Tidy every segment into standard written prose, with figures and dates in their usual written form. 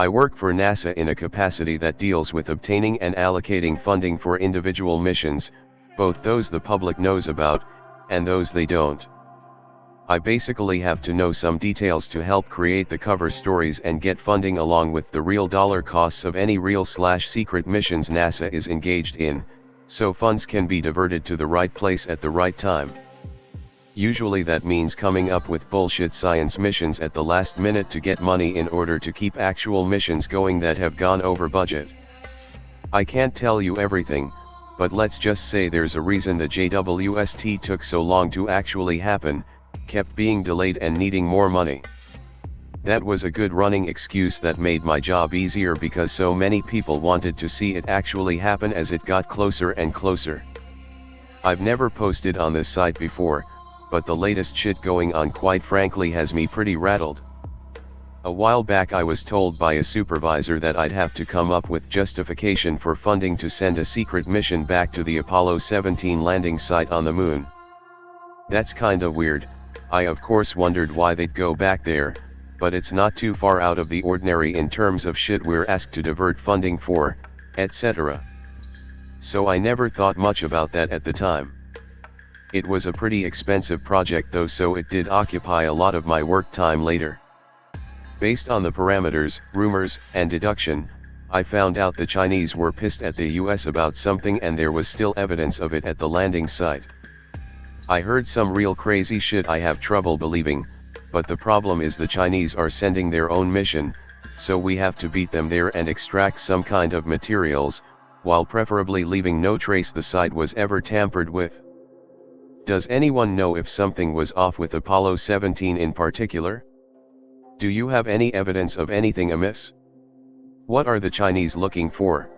I work for NASA in a capacity that deals with obtaining and allocating funding for individual missions, both those the public knows about, and those they don't. I basically have to know some details to help create the cover stories and get funding along with the real dollar costs of any real/secret missions NASA is engaged in, so funds can be diverted to the right place at the right time. Usually that means coming up with bullshit science missions at the last minute to get money in order to keep actual missions going that have gone over budget. I can't tell you everything, but let's just say there's a reason the JWST took so long to actually happen, kept being delayed and needing more money. That was a good running excuse that made my job easier because so many people wanted to see it actually happen as it got closer and closer. I've never posted on this site before, but the latest shit going on quite frankly has me pretty rattled. A while back I was told by a supervisor that I'd have to come up with justification for funding to send a secret mission back to the Apollo 17 landing site on the moon. That's kinda weird. I of course wondered why they'd go back there, but it's not too far out of the ordinary in terms of shit we're asked to divert funding for, etc. So I never thought much about that at the time. It was a pretty expensive project though, so it did occupy a lot of my work time later. Based on the parameters, rumors, and deduction, I found out the Chinese were pissed at the US about something and there was still evidence of it at the landing site. I heard some real crazy shit I have trouble believing, but the problem is the Chinese are sending their own mission, so we have to beat them there and extract some kind of materials, while preferably leaving no trace the site was ever tampered with. Does anyone know if something was off with Apollo 17 in particular? Do you have any evidence of anything amiss? What are the Chinese looking for?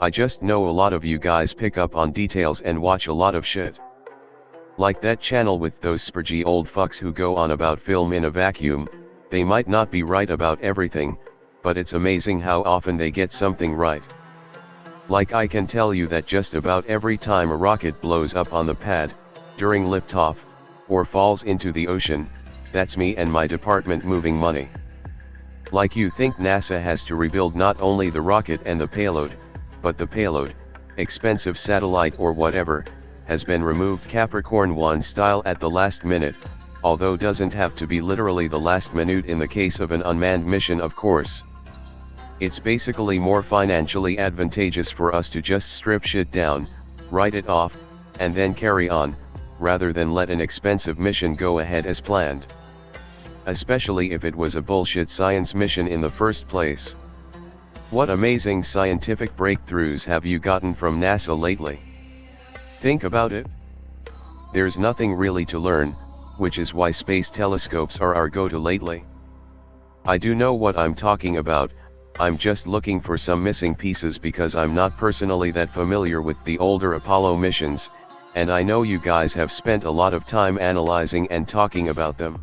I just know a lot of you guys pick up on details and watch a lot of shit. Like that channel with those spurgy old fucks who go on about film in a vacuum. They might not be right about everything, but it's amazing how often they get something right. Like I can tell you that just about every time a rocket blows up on the pad, during liftoff, or falls into the ocean, that's me and my department moving money. Like you think NASA has to rebuild not only the rocket and the payload, but the payload, expensive satellite or whatever, has been removed Capricorn 1 style at the last minute, although doesn't have to be literally the last minute in the case of an unmanned mission of course. It's basically more financially advantageous for us to just strip shit down, write it off, and then carry on, rather than let an expensive mission go ahead as planned. Especially if it was a bullshit science mission in the first place. What amazing scientific breakthroughs have you gotten from NASA lately? Think about it. There's nothing really to learn, which is why space telescopes are our go-to lately. I do know what I'm talking about. I'm just looking for some missing pieces because I'm not personally that familiar with the older Apollo missions, and I know you guys have spent a lot of time analyzing and talking about them.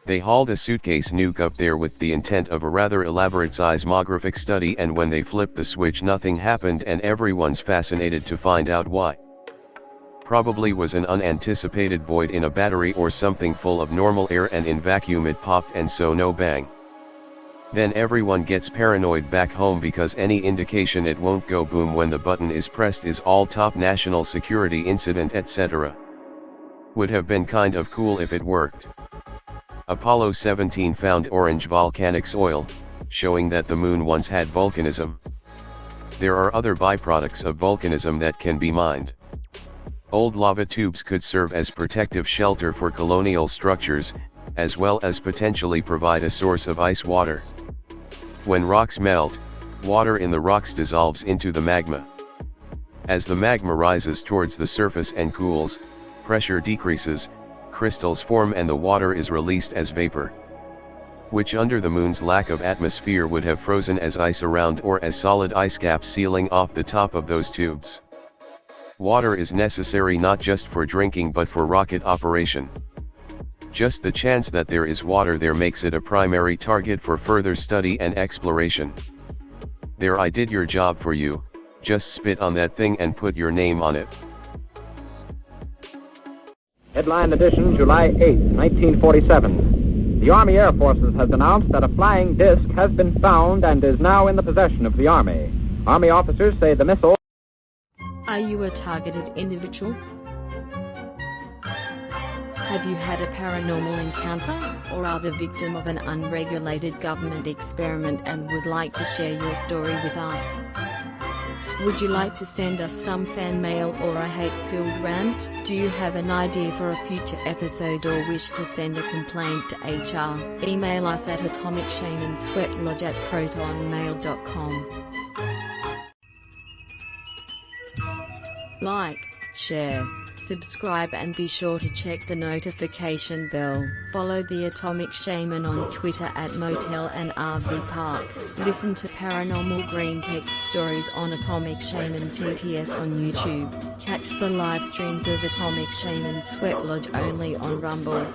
They hauled a suitcase nuke up there with the intent of a rather elaborate seismographic study, and when they flipped the switch nothing happened and everyone's fascinated to find out why. Probably was an unanticipated void in a battery or something full of normal air, and in vacuum it popped and so no bang. Then everyone gets paranoid back home because any indication it won't go boom when the button is pressed is all top national security incident etc. Would have been kind of cool if it worked. Apollo 17 found orange volcanic soil, showing that the moon once had volcanism. There are other byproducts of volcanism that can be mined. Old lava tubes could serve as protective shelter for colonial structures, as well as potentially provide a source of ice water. When rocks melt, water in the rocks dissolves into the magma. As the magma rises towards the surface and cools, pressure decreases, crystals form and the water is released as vapor, which under the moon's lack of atmosphere would have frozen as ice around or as solid ice caps sealing off the top of those tubes. Water is necessary not just for drinking but for rocket operation. Just the chance that there is water there makes it a primary target for further study and exploration. There, I did your job for you, just spit on that thing and put your name on it. Headline edition, July 8, 1947. The Army Air Forces has announced that a flying disc has been found and is now in the possession of the Army. Army officers say the missile... Are you a targeted individual? Have you had a paranormal encounter, or are the victim of an unregulated government experiment and would like to share your story with us? Would you like to send us some fan mail or a hate-filled rant? Do you have an idea for a future episode or wish to send a complaint to HR? Email us at atomicshamanSweatlodge@protonmail.com. Like, share, subscribe and be sure to check the notification bell. Follow the Atomic Shaman on Twitter at Motel and RV Park. Listen to Paranormal Green Text Stories on Atomic Shaman TTS on YouTube. Catch the live streams of Atomic Shaman Sweat Lodge only on Rumble.